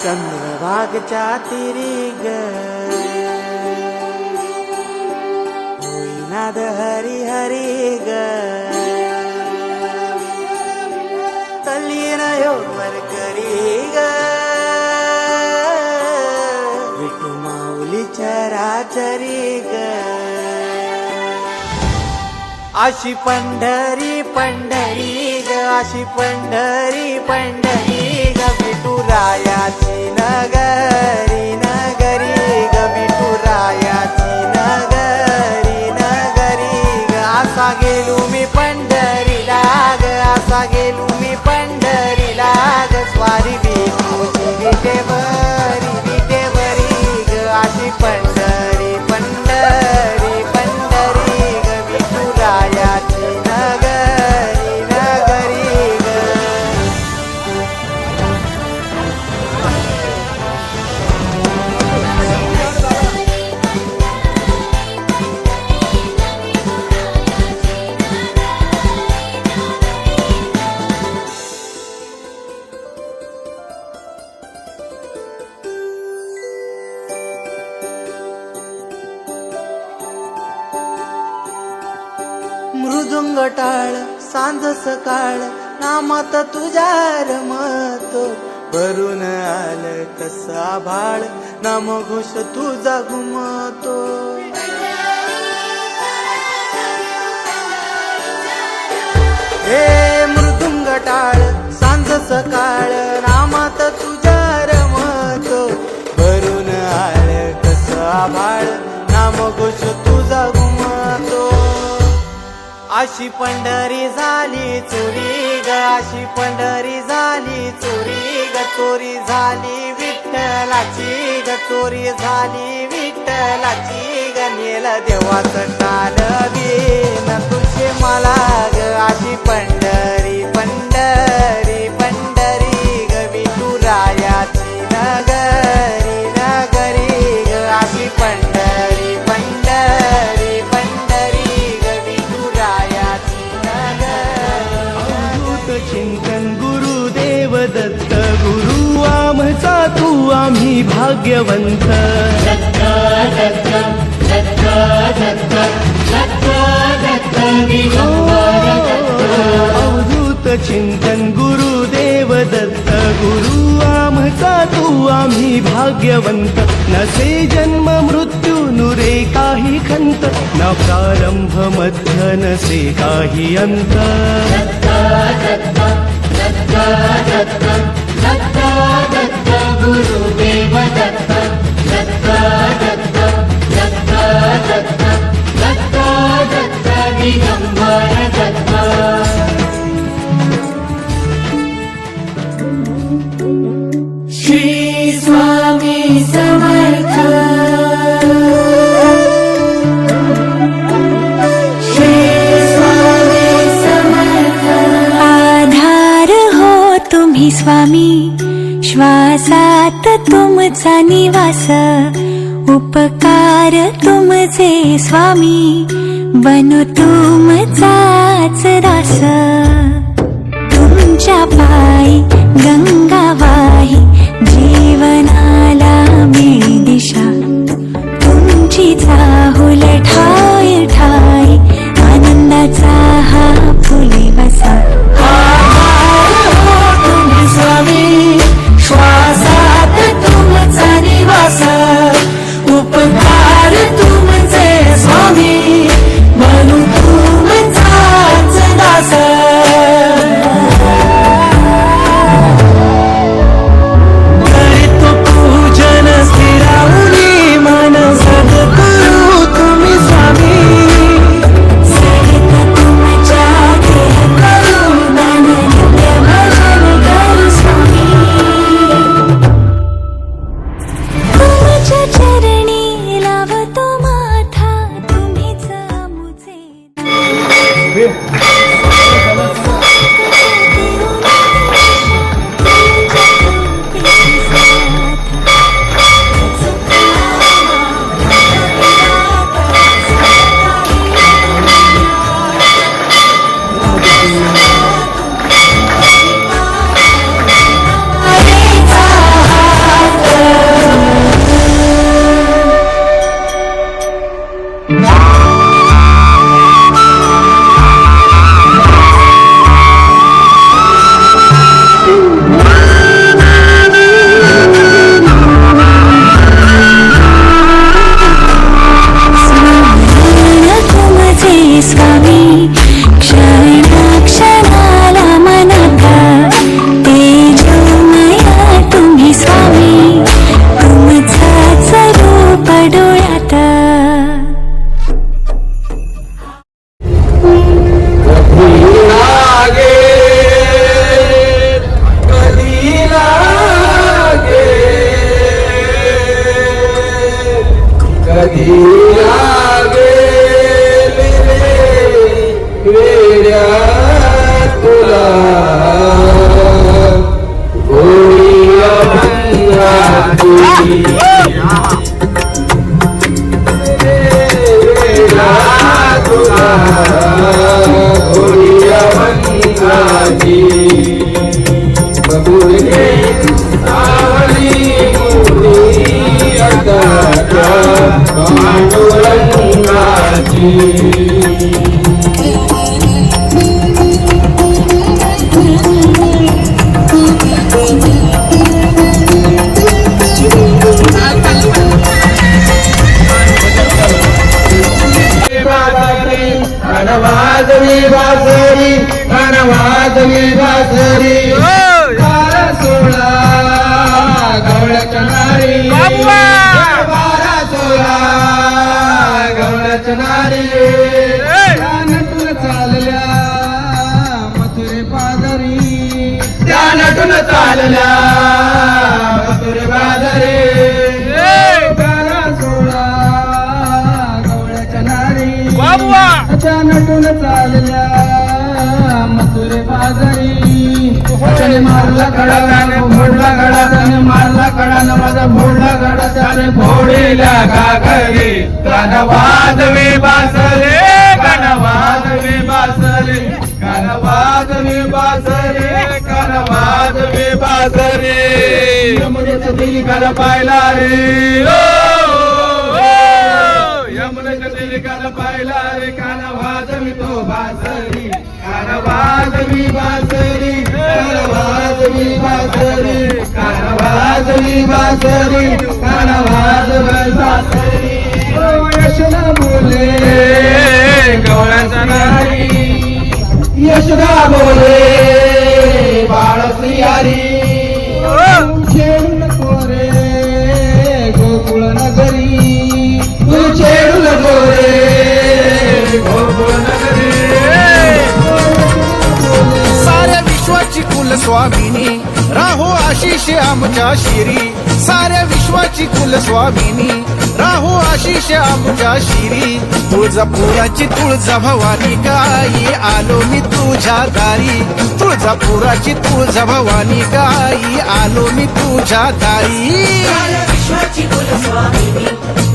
चंद्रभागच्या तिरी ग होईनाद हरी हरी ग तल्लीन वर करी ग विठू माऊली चराचरी ग अशी पंढरी पंढरी ग अशी पंढरी पंढरी ग विठुरायाची नगरी नगरी ग विठुरायाची नगरी नगरी ग असा गेलो मी पंढरीला ग असा गेलो मी पंढरीला ग स्वारी विठूची विटेवरी विटेवरी ग अशी पंढरी पंढरी पंढरी ग विठुरायाची नगरी नगरी ग मृदुंग टाळ सांज सकाळ नामात तुझ्या रमतो भरून आलं कसा भाळ नाम घोष तुझा घुमतो हे मृदुंग टाळ सांज सकाळ नामात तुझ्या रमतो भरून आलं कसा भाळ नाम घोष तुझा घुमतो अशी पंढरी झाली चोरी ग अशी पंढरी झाली चोरी ग चोरी झाली विठ्ठलाची ग चोरी झाली विठ्ठलाची ग नेल देवाचं टाळवीन तुझे मला ग अशी पंढरी पंढरी पंढरी ग विठुरायाची नगरी नगरी ग अशी पंढरी पंढरी पंढरी ग विठुरायाची नगरी चिंतन गुरुदेव दत्त गुरु आमचा तू आम्ही भाग्यवंत अवधूत चिंतन गुरुदेव दत्त गुरु आमचा तू आम्ही भाग्यवंत नसे जन्म मृत्यू नुरे काही खंत न प्रारंभ मध्य नसे काही अंत गुरुदेव दत्त दत्त दत्त दत्त दत्त दत्त दत्त दिगंबर दत्त श्री स्वामी समर्थ श्री स्वामी समर्थ आधार हो तुम्ही स्वामी श्वासात तुमचा निवास उपकार तुमचे स्वामी बनु तुमचाच दास तुमच्या पायी गंगा वाही जीवनाला मिळी दिशा तुमची चाहुल ठाई ठाई आनंदाचा हा फुले बसा तुम्ही स्वामी श्वासात तुमचा निवास उपकार तुमचे स्वामी बनू तुमचाच दास गेली रे वेड्या तुला गोळी अभंगाची वेड्या तुला गोळी अभंगाची बबुडे सावली मुली अटाच्या पांडुरंगाची वाजवी बासरी वाजवी बासरी बारा सोळा गवळ्याच्या नारी बारा सोळा गवळ्याच्या नारी नटून चालल्या मथुरे पादरी त्या नटून चालल्या मथुरे पादरी बारा सोळा गवळ्याच्या नारी त्या नटून चालल्या मथुरे बाजारी त्याने मारला कडा त्याने फोडला कडा त्याने मारला कडा न माझा फोडला कडा त्याने फोडीला घागरी कान वाजवी बासरे कान वाजवी बासरे कान वाजवी बासरे कान वाजवी बासरे यमुनेचं दिली कान पाहिला रे यमुनेचं दिली कान पाहिला रे कान वाजवी तो बासरी कान वाजवी बासरी कान वाजवी बासरी कान वाजवी बासरी कान वाजवी बासरी यशोदा बोले गवळ्याच्या नारी यशोदा बोले बाळ श्रीहरी छेडू नको रे गोकुळ नगरी तू छेडू नको रे गोकुळ नगरी साऱ्या विश्वाची कुलस्वामिनी राहो आशिष आमच्या शिरी साऱ्या विश्वाची कुलस्वामिनी राहो आशिष आमच्या शिरी तुळजापुराची तुळजा भवानी गाई आलो मी तुझ्या दारी तुळजापुराची तुळजा भवानी गाई आलो मी तुझ्या दारी साऱ्या विश्वाची कुलस्वामिनी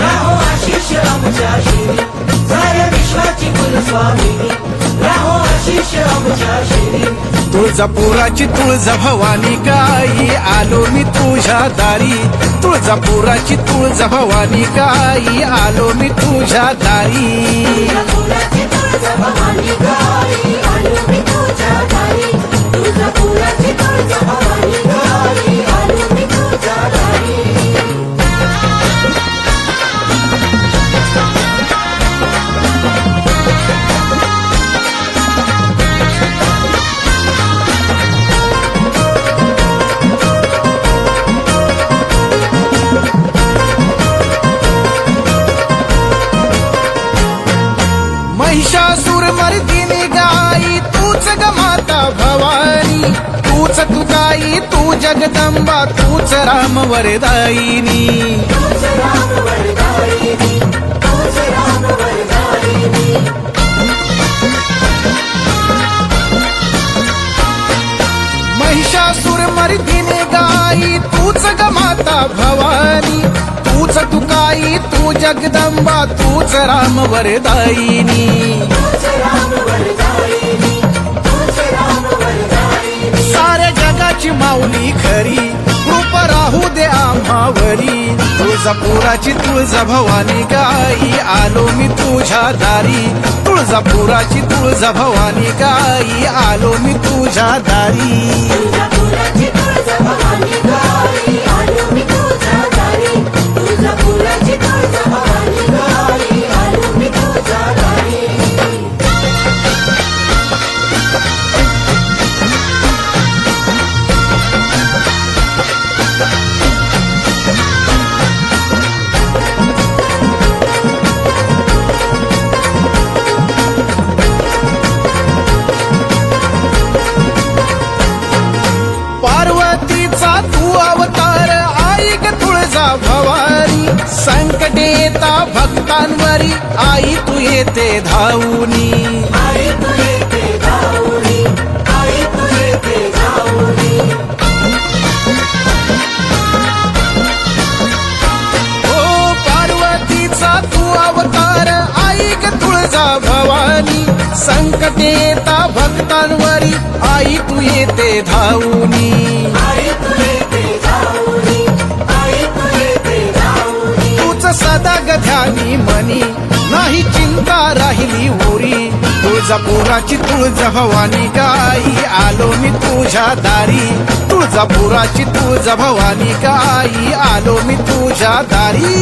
राहो आशिष आमच्या शिरी साऱ्या विश्वाची कुलस्वामिनी राहो आशिष आमच्या शिरी तुळजापुराची तुळजा भवानी गाई आलो मी तुझ्या दारी तुळजापुराची तुळजा भवानी गाई आलो मी तुझ्या दारी तुळजापुराची तुळजा भवानी गाई आलो मी तुझ्या दारी तुळजापुराची तुळजा भवानी गाई आलो मी तुझ्या दारी महिषासुर मर्दिनी गाई तूच ग माता भवानी तूच तू गाई तू जगदंबा तूच राम वरदायिनी तुझ राम वरदायिनी तुझ राम वरदायिनी महिषासुर मर्दिनी गाई तूच ग माता भवानी तूच तू गाई तू जगदंबा तूच राम वरदायिनी तुझ राम वरदायिनी तुझ राम वरदायिनी साऱ्या जगाची माऊली खरी कृप राहू दे आम्हावरी तुळजापुराची तुळजा भवानी गाई आलो मी तुझ्या दारी तुळजापुराची तुळजा भवानी गाई आलो मी तुझ्या दारी तुळजापुराची तुळजा भवानी गाई आलो मी तुझ्या दारी तुळजापुराची तुळजा भवानी गाई आलो मी तुझ्या दारी तुळजा भवानी संकटे येता भक्तांवरी आई तू येते धावूनी आई तू येते धावूनी आई तू येते धावूनी ओ पार्वतीचा तू अवतार आई ग तुळजा भवानी संकटे येता भक्तांवरी आई तू येते धावूनी आई तू येते धावूनी आई तू येते धावूनी तूच सदा ग ध्यानी मनी नाही चिंता राहिली उरी तुळजापुराची तुळजा भवानी गाई आलो मी तुझ्या दारी तुळजापुराची तुळजा भवानी गाई आलो मी तुझ्या दारी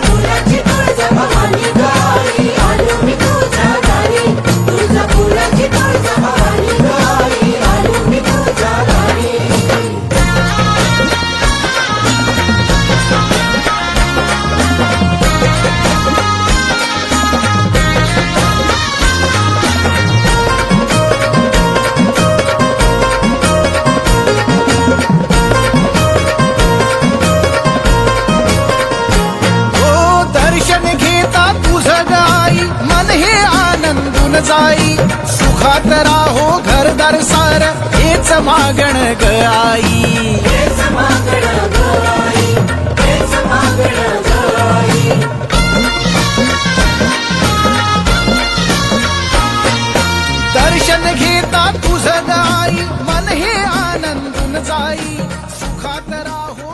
तुळजापुराची तुळजा भवानी गाई आलो मी तुझ्या दारी तुळजापुराची तुळजा भवानी गाई आलो मी तुझ्या दारी ओ दर्शन घेता तुझं गाई मन हे आनंदून जाई सुखात राहो घरदार सार हेच मागण ग आई हेच मागणं गाई हेच मागणं गाई दर्शन घेता तुझं गाई मन हे आनंदून जाई सुखात राहो